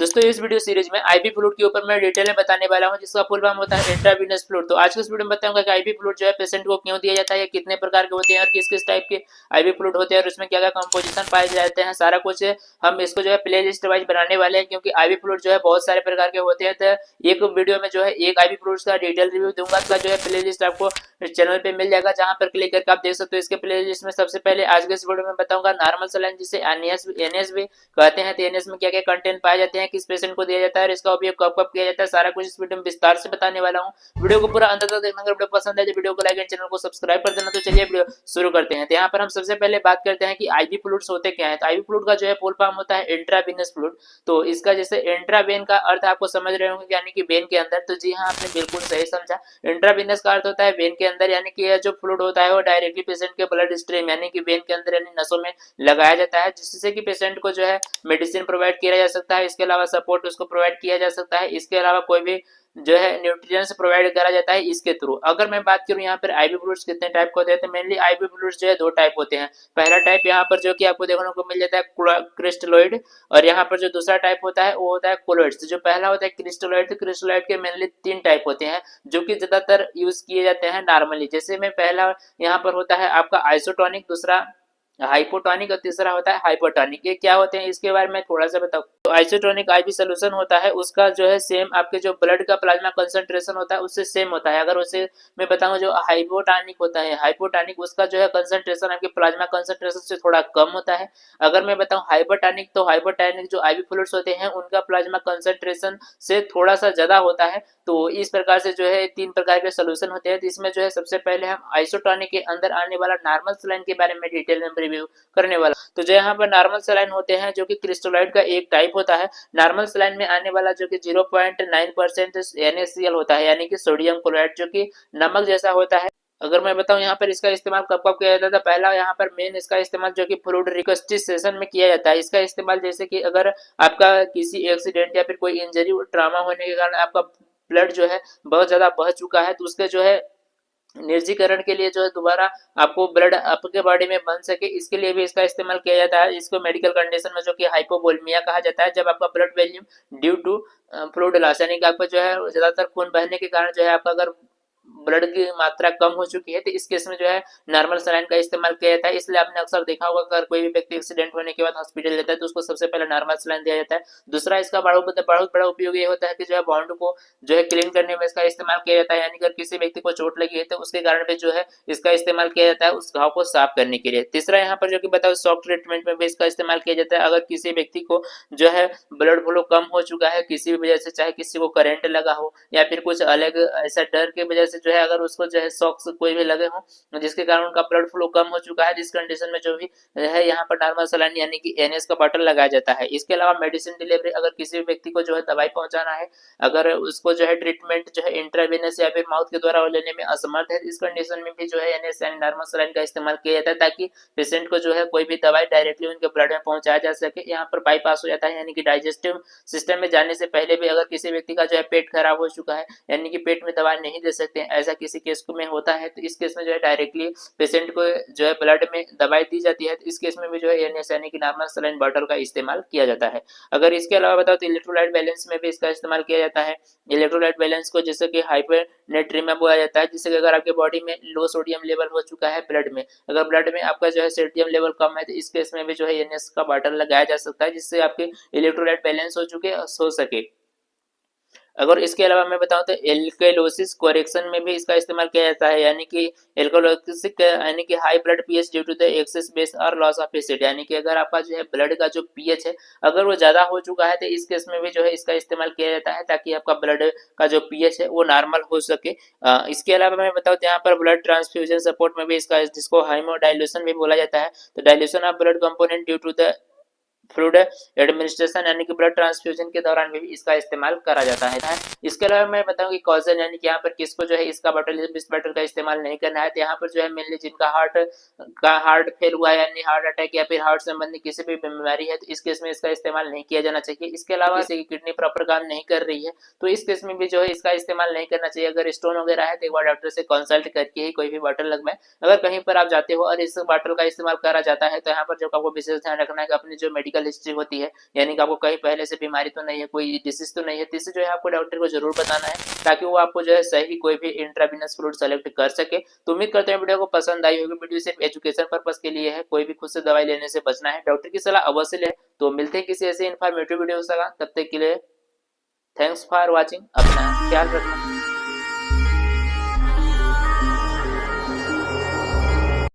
दोस्तों इस video series में आईवी फ्लूइड के ऊपर मैं डिटेल में बताने वाला हूं जिसका फुल फॉर्म होता है इंट्रावेनस फ्लूइड। तो आज के इस वीडियो में बताऊंगा कि आईवी फ्लूइड जो है पेशेंट को क्यों दिया जाता है, कितने प्रकार के होते हैं और किस किस टाइप के आईवी फ्लूइड होते हैं और उसमें क्या क्या कंपोजिशन पाए जाते हैं, सारा कुछ हम इसको जो है प्ले लिस्ट वाइज बनाने वाले हैं क्योंकि आईवी फ्लूइड जो है बहुत सारे प्रकार के होते हैं। तो एक वीडियो में जो है एक आईवी फ्लूइड का डिटेल रिव्यू दूंगा, इसका जो है प्ले लिस्ट आपको चैनल पे मिल जाएगा जहां पर क्लिक करके आप देख सकते हो। इसके प्ले लिस्ट में सबसे पहले आज के इस वीडियो में बताऊंगा नॉर्मल सलाइन जिसे एनएस भी कहते हैं। तो एनएस में क्या क्या कंटेंट पाए जाते हैं, किस पेशेंट को दिया जाता है और इसका उपयोग कब कब किया जाता है, सारा कुछ इस वीडियो में विस्तार से बताने वाला हूं। वीडियो को पूरा अंत तक देखना। अगर वीडियो पसंद है तो वीडियो को लाइक एंड चैनल को सब्सक्राइब कर देना। तो चलिए वीडियो शुरू करते हैं। तो यहाँ पर हम सबसे पहले बात करते हैं कि आईवी फ्लूइड्स होते क्या है। तो आईवी फ्लूइड का जो है फुल फॉर्म होता है इंट्रावेनस फ्लूइड। तो इसका जैसे इंट्रावेन का अर्थ आपको समझ रहे होंगे यानी कि वेन के अंदर। तो जी हाँ, आपने बिल्कुल सही समझा। इंट्रावेनस का अर्थ होता है वेन के अंदर, यानी कि यह जो फ्लूइड होता है वो डायरेक्टली पेशेंट के ब्लड स्ट्रीम यानी कि वेन के अंदर यानी नसों में लगाया जाता है, जिससे कि पेशेंट को जो है मेडिसिन प्रोवाइड किया जा सकता है। इसके अलावा सपोर्ट उसको प्रोवाइड किया जा सकता है। इसके अलावा कोई भी जो है न्यूट्रिएंट्स प्रोवाइड करा जाता है इसके थ्रू। अगर मैं बात करूं यहाँ पर आईवी फ्लूइड्स कितने टाइप के होते हैं, तो मेनली आईवी फ्लूइड्स जो है दो टाइप होते हैं। पहला टाइप यहाँ पर जो कि आपको देखने को मिल जाता है क्रिस्टलोइड, और यहाँ पर जो दूसरा टाइप होता है वो होता है कोलोइड्स। जो पहला होता है क्रिस्टलोइड, तो क्रिस्टलोइड के मेनली तीन टाइप होते हैं जो कि ज्यादातर यूज किए जाते हैं नॉर्मली। जैसे में पहला यहाँ पर होता है आपका आइसोटोनिक, दूसरा हाइपोटोनिक और तीसरा होता है हाइपोटोनिक। ये क्या होते हैं इसके बारे में थोड़ा सा बताऊं। तो आइसोटोनिक आईवी सोल्यूशन होता है, उसका जो है सेम आपके जो ब्लड का प्लाज्मा कंसंट्रेशन होता है उससे सेम होता है। अगर उसे मैं बताऊं जो हाइपोटोनिक होता है, हाइपोटोनिक उसका जो है कंसंट्रेशन आपके प्लाज्मा कंसंट्रेशन से थोड़ा कम होता है। अगर मैं बताऊं हाइपोटोनिक, तो हाइपोटोनिक जो आईवी फ्लूइड्स होते हैं उनका प्लाज्मा कंसंट्रेशन से थोड़ा सा ज्यादा होता है। तो इस प्रकार से जो है तीन प्रकार के सोल्यूशन होते हैं। तो इसमें जो है सबसे पहले हम आइसोटोनिक के अंदर आने वाला नॉर्मल सलाइन के बारे में डिटेल में रिव्यू करने वाला। तो जो यहाँ पर नॉर्मल सलाइन होते हैं जो कि क्रिस्टोलाइड का एक टाइप होता है। नॉर्मल सलाइन में आने वाला जो कि 0.9% NaCl होता है, यानी कि सोडियम क्लोराइड, जो कि नमक जैसा होता है। अगर मैं बताऊं यहाँ पर इसका इस्तेमाल कब कब किया जाता है, पहला यहाँ पर मेन इसका इस्तेमाल जो कि फ्लूइड रिकस्टिसेशन में किया जाता है। इसका इस्तेमाल जैसे कि अगर आपका किसी एक्सीडेंट या फिर कोई इंजरी ट्रॉमा होने के कारण आपका ब्लड जो है बहुत ज्यादा बह चुका है, तो उसके जो है निर्जीकरण के लिए जो है दोबारा आपको ब्लड आपके बॉडी में बन सके, इसके लिए भी इसका इस्तेमाल किया जाता है। इसको मेडिकल कंडीशन में जो कि हाइपोवोल्मिया कहा जाता है, जब आपका blood volume due to fluid loss यानी कि आपका जो है ज्यादातर खून बहने के कारण जो है आपका अगर ब्लड की मात्रा कम हो चुकी है, तो इस केस में जो है नॉर्मल सलाइन का इस्तेमाल किया जाता है। इसलिए आपने अक्सर देखा होगा अगर कोई भी व्यक्ति एक्सीडेंट होने के बाद हॉस्पिटल जाता है तो उसको सबसे पहले नॉर्मल सलाइन दिया जाता है। दूसरा इसका बहुत बड़ा उपयोग ये होता है कि जो है बाउंड को जो है क्लीन करने में इसका इस्तेमाल किया जाता है, यानी कि अगर किसी व्यक्ति को चोट लगी है तो उसके कारण पे जो है इसका इस्तेमाल किया जाता है उस घाव को साफ करने के लिए। तीसरा यहाँ पर जो कि बताओ शॉक ट्रीटमेंट में भी इसका इस्तेमाल किया जाता है। अगर किसी व्यक्ति को जो है ब्लड फ्लो कम हो चुका है किसी भी वजह से, चाहे किसी को करंट लगा हो या फिर कुछ अलग ऐसा डर की वजह से जो है अगर उसको जो है शॉक्स कोई भी लगे हो जिसके कारण उनका ब्लड फ्लो कम हो चुका है, जिस कंडीशन में जो भी है यहाँ पर नॉर्मल सलाइन यानी कि एनएस का बॉटल लगाया जाता है। इसके अलावा मेडिसिन डिलीवरी, अगर किसी भी व्यक्ति को जो है दवाई पहुंचाना है, अगर उसको जो है ट्रीटमेंट जो है इंट्रावेनस या फिर माउथ के द्वारा लेने में असमर्थ है, इस कंडीशन में भी जो है एनएस यानी नॉर्मल सलाइन का इस्तेमाल किया जाता है ताकि पेशेंट को जो है कोई भी दवाई डायरेक्टली उनके ब्लड में पहुंचाया जा सके। यहाँ पर बाईपास हो जाता है, यानी कि डाइजेस्टिव सिस्टम में जाने से पहले भी अगर किसी व्यक्ति का जो है पेट खराब हो चुका है यानी कि पेट में दवाई नहीं दे सकते, ऐसा किसी केस में होता है, तो इस केस में जो है डायरेक्टली पेशेंट को जो है ब्लड में दवाई दी जाती है। तो इस केस में भी जो है एनएस यानी कि नॉर्मल सलाइन बॉटल का इस्तेमाल किया जाता है। अगर इसके अलावा बताओ तो इलेक्ट्रोलाइट बैलेंस में भी इसका इस्तेमाल किया जाता है। इलेक्ट्रोलाइट बैलेंस को जैसे कि हाइपरनेट्रीमिया बोला जाता है, जिससे कि अगर आपके बॉडी में लो सोडियम लेवल हो चुका है ब्लड में, अगर ब्लड में आपका जो है सोडियम लेवल कम है, तो इस केस में भी जो है एनएस का बॉटल लगाया जा सकता है, जिससे आपके इलेक्ट्रोलाइट बैलेंस हो सके। अगर इसके अलावा मैं बताऊं तो एल्केलोसिस कोरेक्शन में भी इसका इस्तेमाल किया जाता है, यानी कि एल्कोलोसिस यानी कि high blood pH due to the excess base और लॉस ऑफ एसिड, यानी कि अगर आपका जो है ब्लड का जो पीएच है अगर वो ज्यादा हो चुका है तो इस केस में भी जो है इसका इस्तेमाल किया जाता है ताकि आपका ब्लड का जो पीएच है वो नॉर्मल हो सके। इसके अलावा मैं बताऊं तो यहाँ पर ब्लड ट्रांसफ्यूजन सपोर्ट में भी इसका, जिसको हाइमोडाइल्यूशन भी बोला जाता है, तो dilution of blood component due to the fluid administration यानी कि ब्लड ट्रांसफ्यूजन के दौरान भी इसका इस्तेमाल करा जाता है। इसके अलावा मैं बताऊं कि कॉजन यानी कि यहाँ पर किसको जो है इसका बॉटल इस बॉटल का इस्तेमाल नहीं करना है, तो यहाँ पर जो है मेनली जिनका हार्ट फेल हुआ है यानी हार्ट अटैक या फिर हार्ट संबंधी किसी भी बीमारी है, तो इस केस में इसका इस्तेमाल नहीं किया जाना चाहिए। इसके अलावा किसी की किडनी प्रॉपर काम नहीं कर रही है तो इस केस में भी जो है इसका इस्तेमाल नहीं करना चाहिए। अगर स्टोन वगैरह है तो एक बार डॉक्टर से कंसल्ट करके ही कोई भी बॉटल लगवाए। अगर कहीं पर आप जाते हो और इस बॉटल का इस्तेमाल करा जाता है तो यहाँ पर जो आपको विशेष ध्यान रखना है कि अपनी जो मेडिकल मेडिकल हिस्ट्री होती है, यानी कि आपको कहीं पहले से बीमारी तो नहीं है, कोई डिसीज तो नहीं है, तो इसे जो है आपको डॉक्टर को जरूर बताना है, ताकि वो आपको जो है सही कोई भी इंट्रावीनस फ्लूइड सेलेक्ट कर सके। तो उम्मीद करते हैं वीडियो को पसंद आई होगी। वीडियो सिर्फ एजुकेशन पर्पस के लिए है, कोई भी खुद से दवाई लेने से बचना है, डॉक्टर की सलाह अवश्य ले। तो मिलते हैं किसी ऐसे इन्फॉर्मेटिव वीडियो के साथ, तब तक के लिए थैंक्स फॉर वॉचिंग, अपना ख्याल रखना।